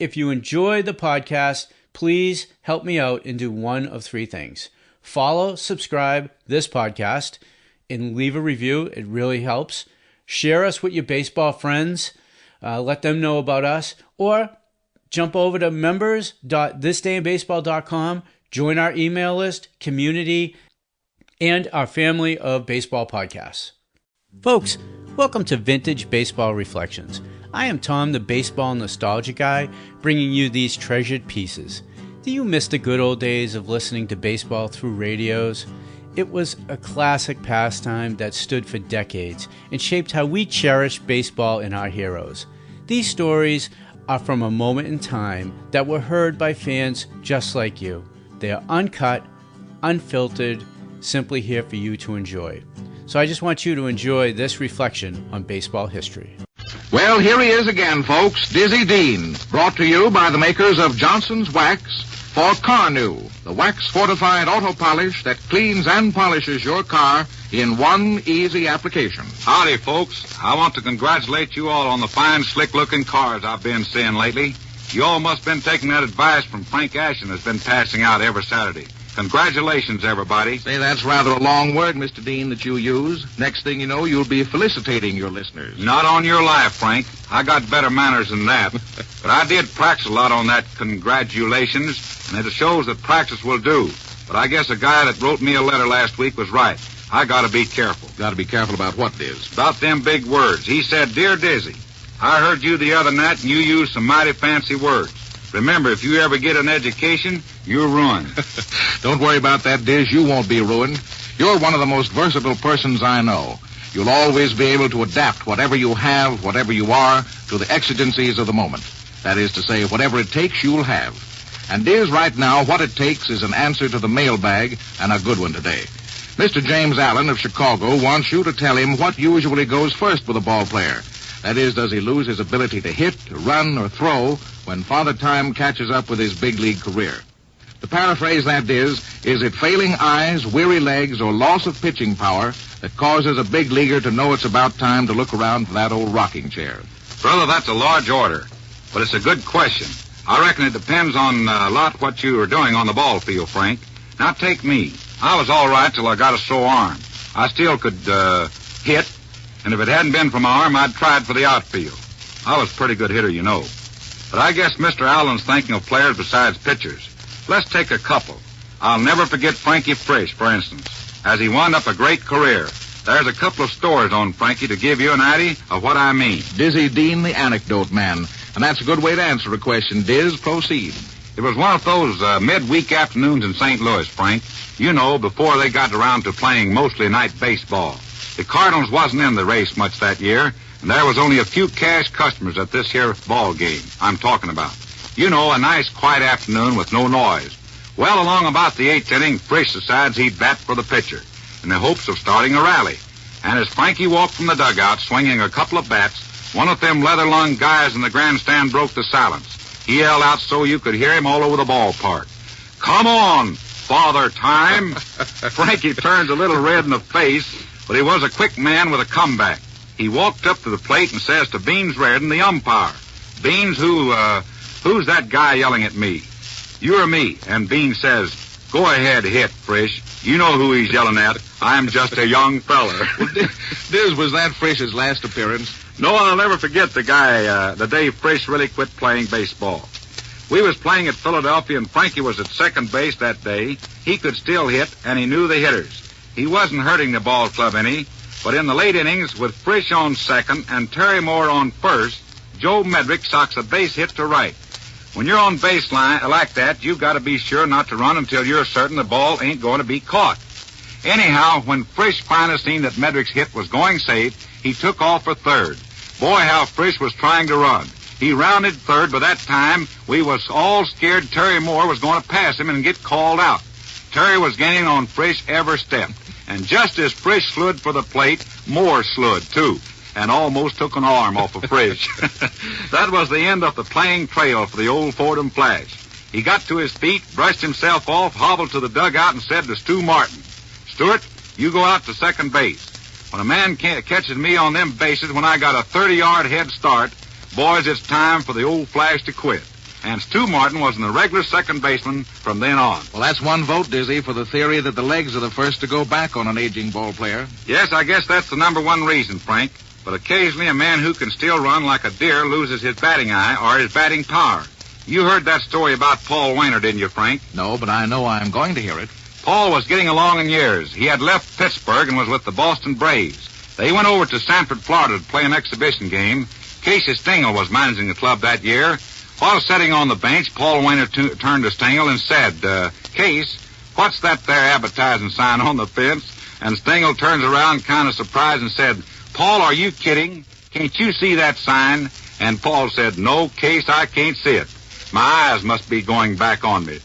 If you enjoy the podcast, please help me out and do one of three things. Follow, subscribe this podcast, and leave a review. It really helps. Share us with your baseball friends. Let them know about us. Or jump over to members.thisdayinbaseball.com. Join our email list, community, and our family of baseball podcasts. Folks, welcome to Vintage Baseball Reflections. I am Tom, the baseball nostalgia guy, bringing you these treasured pieces. Do you miss the good old days of listening to baseball through radios? It was a classic pastime that stood for decades and shaped how we cherish baseball and our heroes. These stories are from a moment in time that were heard by fans just like you. They are uncut, unfiltered, simply here for you to enjoy. So I just want you to enjoy this reflection on baseball history. Well, here he is again, folks, Dizzy Dean, brought to you by the makers of Johnson's Wax for Car-New, the wax-fortified auto polish that cleans and polishes your car in one easy application. Howdy, folks. I want to congratulate you all on the fine, slick-looking cars I've been seeing lately. You all must have been taking that advice from Frank Ashen that's been passing out every Saturday. Congratulations, everybody. Say, that's rather a long word, Mr. Dean, that you use. Next thing you know, you'll be felicitating your listeners. Not on your life, Frank. I got better manners than that. But I did practice a lot on that congratulations, and it shows that practice will do. But I guess a guy that wrote me a letter last week was right. I got to be careful. Got to be careful about what, Diz? About them big words. He said, "Dear Dizzy, I heard you the other night, and you used some mighty fancy words. Remember, if you ever get an education, you're ruined." Don't worry about that, Diz. You won't be ruined. You're one of the most versatile persons I know. You'll always be able to adapt whatever you have, whatever you are, to the exigencies of the moment. That is to say, whatever it takes, you'll have. And Diz, right now, what it takes is an answer to the mailbag, and a good one today. Mr. James Allen of Chicago wants you to tell him what usually goes first with a ball player. That is, does he lose his ability to hit, to run, or throw when Father Time catches up with his big league career? To paraphrase that, is it failing eyes, weary legs, or loss of pitching power that causes a big leaguer to know it's about time to look around for that old rocking chair? Brother, that's a large order, but it's a good question. I reckon it depends on a lot what you are doing on the ball field, Frank. Now, take me. I was all right till I got a sore arm. I still could hit, and if it hadn't been for my arm, I'd tried for the outfield. I was a pretty good hitter, you know. But I guess Mr. Allen's thinking of players besides pitchers. Let's take a couple. I'll never forget Frankie Frisch, for instance, as he wound up a great career. There's a couple of stories on Frankie to give you an idea of what I mean. Dizzy Dean, the anecdote man. And that's a good way to answer a question. Diz, proceed. It was one of those midweek afternoons in St. Louis, Frank. You know, before they got around to playing mostly night baseball. The Cardinals wasn't in the race much that year, and there was only a few cash customers at this here ball game I'm talking about. You know, a nice, quiet afternoon with no noise. Well, along about the 8th inning, Frisch decides he'd bat for the pitcher in the hopes of starting a rally. And as Frankie walked from the dugout swinging a couple of bats, one of them leather-lunged guys in the grandstand broke the silence. He yelled out so you could hear him all over the ballpark. "Come on, Father Time!" Frankie turned a little red in the face, but he was a quick man with a comeback. He walked up to the plate and says to Beans Reardon, the umpire, "Beans, who's that guy yelling at me?" "You or me?" And Beans says, "Go ahead, hit, Frisch. You know who he's yelling at. I'm just a young feller." Diz, was that Frisch's last appearance? No, I'll never forget the day Frisch really quit playing baseball. We was playing at Philadelphia, and Frankie was at second base that day. He could still hit, and he knew the hitters. He wasn't hurting the ball club any, but in the late innings, with Frisch on second and Terry Moore on first, Joe Medrick socks a base hit to right. When you're on baseline like that, you've got to be sure not to run until you're certain the ball ain't going to be caught. Anyhow, when Frisch finally seen that Medrick's hit was going safe, he took off for third. Boy, how Frisch was trying to run. He rounded third, but that time we was all scared Terry Moore was going to pass him and get called out. Terry was gaining on Frisch every step. And just as Frisch slid for the plate, Moore slid, too, and almost took an arm off of Frisch. That was the end of the playing trail for the old Fordham Flash. He got to his feet, brushed himself off, hobbled to the dugout, and said to Stu Martin, "Stewart, you go out to second base. When a man catches me on them bases when I got a 30-yard head start, boys, it's time for the old Flash to quit." and Stu Martin was an irregular second baseman from then on. Well, that's one vote, Dizzy, for the theory that the legs are the first to go back on an aging ball player. Yes, I guess that's the number one reason, Frank. But occasionally a man who can still run like a deer loses his batting eye or his batting power. You heard that story about Paul Wainer, didn't you, Frank? No, but I know I'm going to hear it. Paul was getting along in years. He had left Pittsburgh and was with the Boston Braves. They went over to Sanford, Florida to play an exhibition game. Casey Stengel was managing the club that year. While sitting on the bench, Paul Wainer turned to Stengel and said, Case, what's that there advertising sign on the fence? And Stengel turns around kind of surprised and said, Paul, are you kidding? Can't you see that sign? And Paul said, No, Case, I can't see it. My eyes must be going back on me.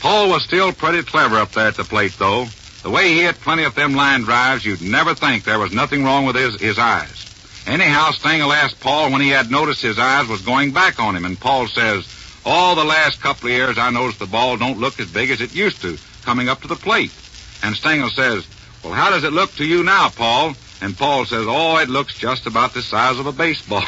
Paul was still pretty clever up there at the plate, though. The way he hit plenty of them line drives, you'd never think there was nothing wrong with his eyes. Anyhow, Stengel asked Paul when he had noticed his eyes was going back on him, and Paul says, all the last couple of years I noticed the ball don't look as big as it used to, coming up to the plate. And Stengel says, well, how does it look to you now, Paul? And Paul says, oh, it looks just about the size of a baseball.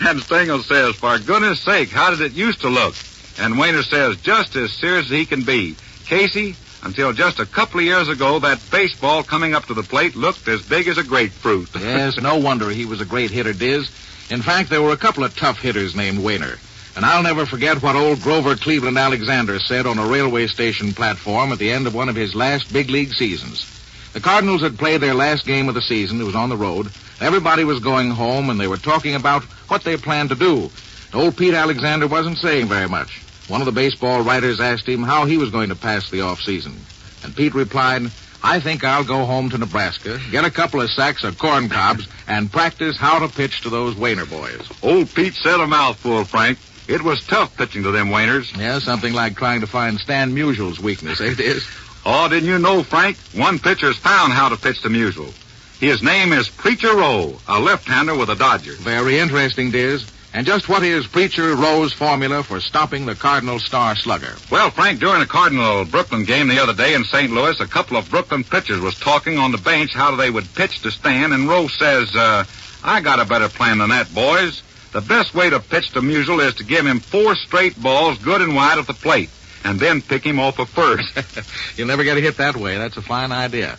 And Stengel says, for goodness sake, how did it used to look? And Wainer says, just as serious as he can be. Casey, until just a couple of years ago, that baseball coming up to the plate looked as big as a grapefruit. Yes, no wonder he was a great hitter, Diz. In fact, there were a couple of tough hitters named Wainer. And I'll never forget what old Grover Cleveland Alexander said on a railway station platform at the end of one of his last big league seasons. The Cardinals had played their last game of the season. It was on the road. Everybody was going home, and they were talking about what they planned to do. Old Pete Alexander wasn't saying very much. One of the baseball writers asked him how he was going to pass the off-season. And Pete replied, I think I'll go home to Nebraska, get a couple of sacks of corn cobs, and practice how to pitch to those Wainer boys. Old Pete said a mouthful, Frank. It was tough pitching to them Wainers. Yeah, something like trying to find Stan Musial's weakness, eh, Diz? Oh, didn't you know, Frank? One pitcher's found how to pitch to Musial. His name is Preacher Rowe, a left-hander with the Dodgers. Very interesting, Diz. And just what is Preacher Rowe's formula for stopping the Cardinal star slugger? Well, Frank, during a Cardinal-Brooklyn game the other day in St. Louis, a couple of Brooklyn pitchers was talking on the bench how they would pitch to Stan, and Rowe says, I got a better plan than that, boys. The best way to pitch to Musial is to give him 4 straight balls good and wide at the plate, and then pick him off of first. You'll never get a hit that way. That's a fine idea.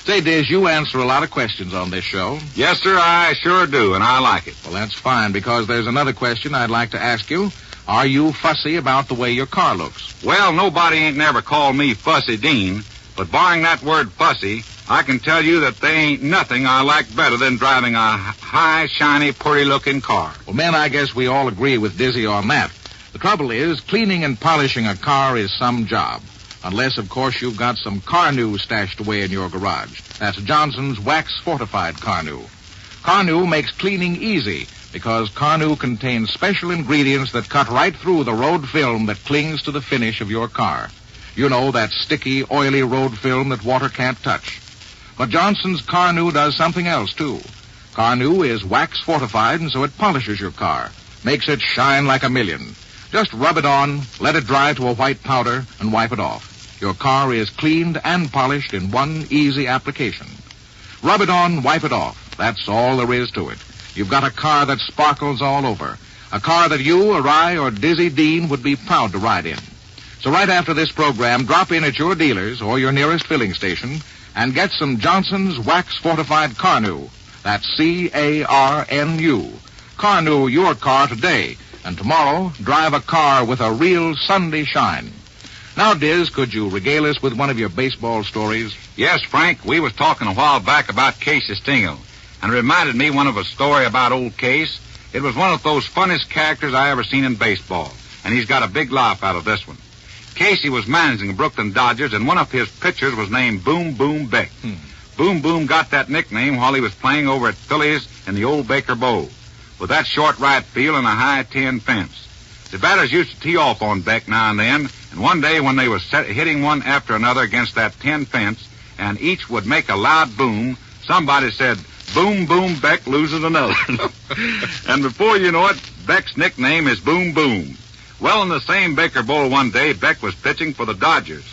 Say, Diz, you answer a lot of questions on this show. Yes, sir, I sure do, and I like it. Well, that's fine, because there's another question I'd like to ask you. Are you fussy about the way your car looks? Well, nobody ain't never called me Fussy Dean, but barring that word fussy, I can tell you that there ain't nothing I like better than driving a high, shiny, pretty-looking car. Well, men, I guess we all agree with Dizzy on that. The trouble is, cleaning and polishing a car is some job. Unless, of course, you've got some Carnu stashed away in your garage. That's Johnson's wax-fortified Carnu. Carnu makes cleaning easy because Carnu contains special ingredients that cut right through the road film that clings to the finish of your car. You know, that sticky, oily road film that water can't touch. But Johnson's Carnu does something else, too. Carnu is wax-fortified, and so it polishes your car, makes it shine like a million. Just rub it on, let it dry to a white powder, and wipe it off. Your car is cleaned and polished in one easy application. Rub it on, wipe it off. That's all there is to it. You've got a car that sparkles all over. A car that you or I or Dizzy Dean would be proud to ride in. So right after this program, drop in at your dealer's or your nearest filling station and get some Johnson's wax-fortified Carnu. That's C-A-R-N-U. Carnu your car today, and tomorrow drive a car with a real Sunday shine. Now, Diz, could you regale us with one of your baseball stories? Yes, Frank. We was talking a while back about Casey Stengel, and it reminded me one of a story about old Case. It was one of those funniest characters I ever seen in baseball, and he's got a big laugh out of this one. Casey was managing the Brooklyn Dodgers, and one of his pitchers was named Boom Boom Beck. Boom Boom got that nickname while he was playing over at Phillies in the old Baker Bowl, with that short right field and a high 10 fence. The batters used to tee off on Beck now and then, and one day when they was hitting one after another against that 10 fence, and each would make a loud boom, somebody said, Boom Boom Beck loses another. And before you know it, Beck's nickname is Boom Boom. Well, in the same Baker Bowl one day, Beck was pitching for the Dodgers,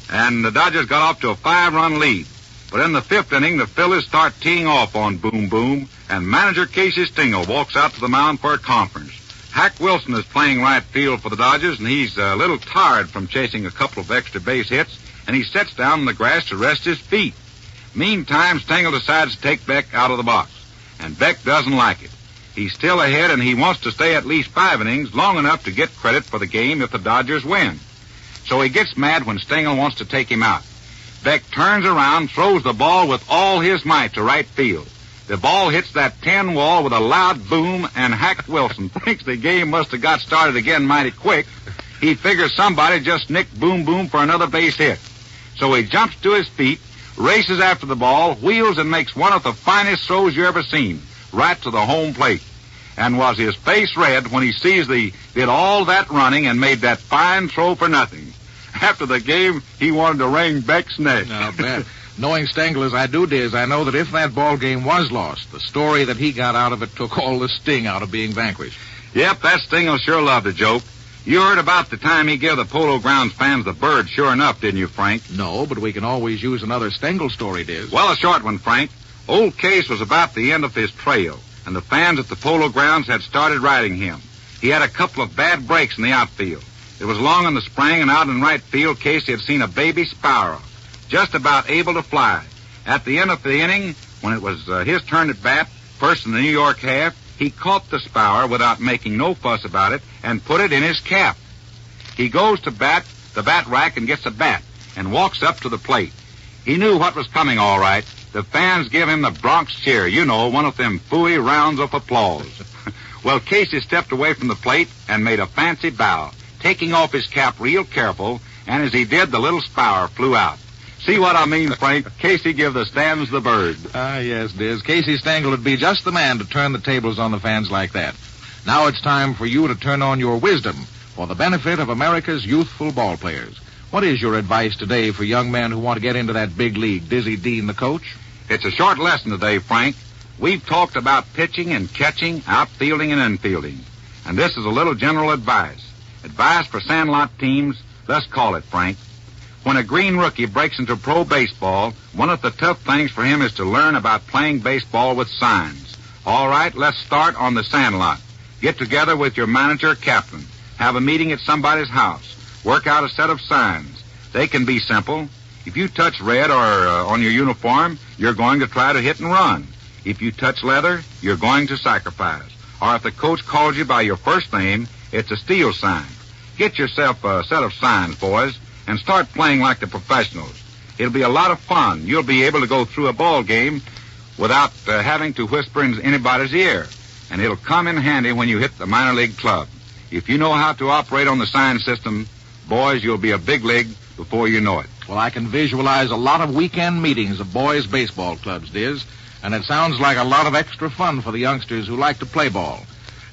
and the Dodgers got off to a 5-run lead. But in the 5th inning, the Phillies start teeing off on Boom Boom, and manager Casey Stengel walks out to the mound for a conference. Hack Wilson is playing right field for the Dodgers, and he's a little tired from chasing a couple of extra base hits, and he sits down in the grass to rest his feet. Meantime, Stengel decides to take Beck out of the box, and Beck doesn't like it. He's still ahead, and he wants to stay at least 5 innings, long enough to get credit for the game if the Dodgers win. So he gets mad when Stengel wants to take him out. Beck turns around, throws the ball with all his might to right field. The ball hits that 10 wall with a loud boom, and Hack Wilson thinks the game must have got started again mighty quick. He figures somebody just nicked Boom Boom for another base hit. So he jumps to his feet, races after the ball, wheels, and makes one of the finest throws you ever seen, right to the home plate. And was his face red when he sees did all that running and made that fine throw for nothing. After the game, he wanted to wring Beck's neck. I'll bet. Knowing Stengel as I do, Diz, I know that if that ball game was lost, the story that he got out of it took all the sting out of being vanquished. Yep, that Stengel sure loved a joke. You heard about the time he gave the Polo Grounds fans the bird, sure enough, didn't you, Frank? No, but we can always use another Stengel story, Diz. Well, a short one, Frank. Old Case was about the end of his trail, and the fans at the Polo Grounds had started riding him. He had a couple of bad breaks in the outfield. It was long in the spring, and out in right field, Casey had seen a baby sparrow, just about able to fly. At the end of the inning, when it was his turn at bat, first in the New York half, he caught the sparrow without making no fuss about it and put it in his cap. He goes to the bat rack, and gets a bat and walks up to the plate. He knew what was coming all right. The fans give him the Bronx cheer, one of them phooey rounds of applause. Well, Casey stepped away from the plate and made a fancy bow, taking off his cap real careful, and as he did, the little sparrow flew out. See what I mean, Frank? Casey give the stands the bird. Ah, yes, Diz. Casey Stengel would be just the man to turn the tables on the fans like that. Now it's time for you to turn on your wisdom for the benefit of America's youthful ball players. What is your advice today for young men who want to get into that big league? Dizzy Dean, the coach? It's a short lesson today, Frank. We've talked about pitching and catching, outfielding and infielding. And this is a little general advice. Advice for sandlot teams, let's call it, Frank. When a green rookie breaks into pro baseball, one of the tough things for him is to learn about playing baseball with signs. All right, let's start on the sandlot. Get together with your manager or captain. Have a meeting at somebody's house. Work out a set of signs. They can be simple. If you touch red or on your uniform, you're going to try to hit and run. If you touch leather, you're going to sacrifice. Or if the coach calls you by your first name, it's a steal sign. Get yourself a set of signs, boys, and start playing like the professionals. It'll be a lot of fun. You'll be able to go through a ball game without having to whisper in anybody's ear. And it'll come in handy when you hit the minor league club. If you know how to operate on the sign system, boys, you'll be a big league before you know it. Well, I can visualize a lot of weekend meetings of boys' baseball clubs, Diz, and it sounds like a lot of extra fun for the youngsters who like to play ball.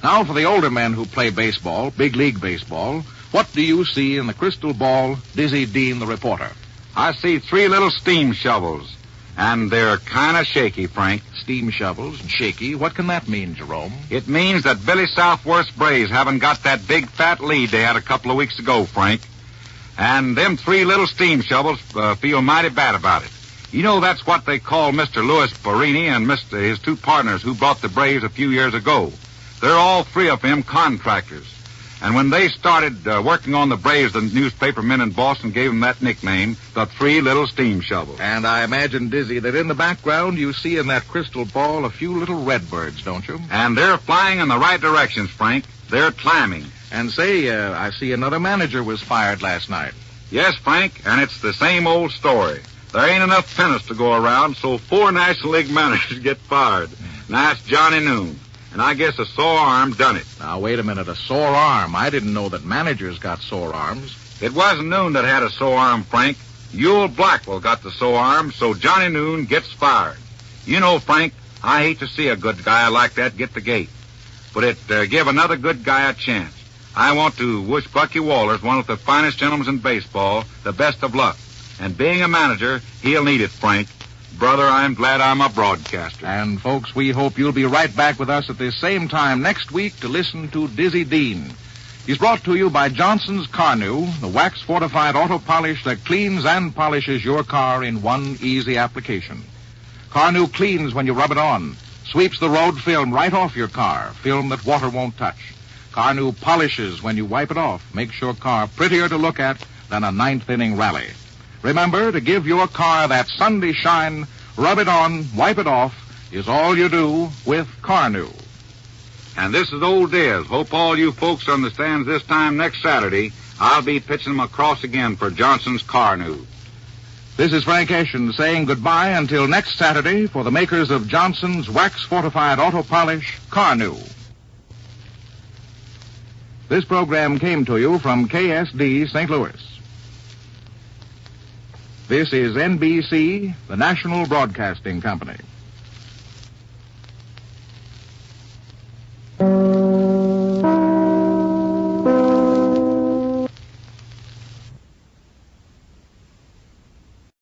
Now, for the older men who play baseball, big league baseball, what do you see in the crystal ball, Dizzy Dean, the reporter? I see 3 little steam shovels, and they're kind of shaky, Frank. Steam shovels and shaky? What can that mean, Jerome? It means that Billy Southworth's Braves haven't got that big fat lead they had a couple of weeks ago, Frank. And them 3 little steam shovels feel mighty bad about it. You know, that's what they call Mr. Louis Barini and his 2 partners who brought the Braves a few years ago. They're all 3 of them contractors. And when they started working on the Braves, the newspapermen in Boston gave them that nickname, the 3 little steam shovels. And I imagine, Dizzy, that in the background you see in that crystal ball a few little redbirds, don't you? And they're flying in the right directions, Frank. They're climbing. And say, I see another manager was fired last night. Yes, Frank, and it's the same old story. There ain't enough pennants to go around, so 4 National League managers get fired. Now it's Johnny Noon. And I guess a sore arm done it. Now, wait a minute, a sore arm? I didn't know that managers got sore arms. It wasn't Noon that had a sore arm, Frank. Ewell Blackwell got the sore arm, so Johnny Noon gets fired. You know, Frank, I hate to see a good guy like that get the gate. But it give another good guy a chance. I want to wish Bucky Walters, one of the finest gentlemen in baseball, the best of luck. And being a manager, he'll need it, Frank. Brother, I'm glad I'm a broadcaster. And, folks, we hope you'll be right back with us at this same time next week to listen to Dizzy Dean. He's brought to you by Johnson's Carnu, the wax-fortified auto polish that cleans and polishes your car in one easy application. Carnu cleans when you rub it on, sweeps the road film right off your car, film that water won't touch. Car-New polishes when you wipe it off. Makes your car prettier to look at than a ninth-inning rally. Remember to give your car that Sunday shine. Rub it on, wipe it off, is all you do with Car-New. And this is Old Diz. Hope all you folks understands this time next Saturday, I'll be pitching them across again for Johnson's Car-New. This is Frank Eschen saying goodbye until next Saturday for the makers of Johnson's wax-fortified auto polish, Car-New. This program came to you from KSD St. Louis. This is NBC, the National Broadcasting Company.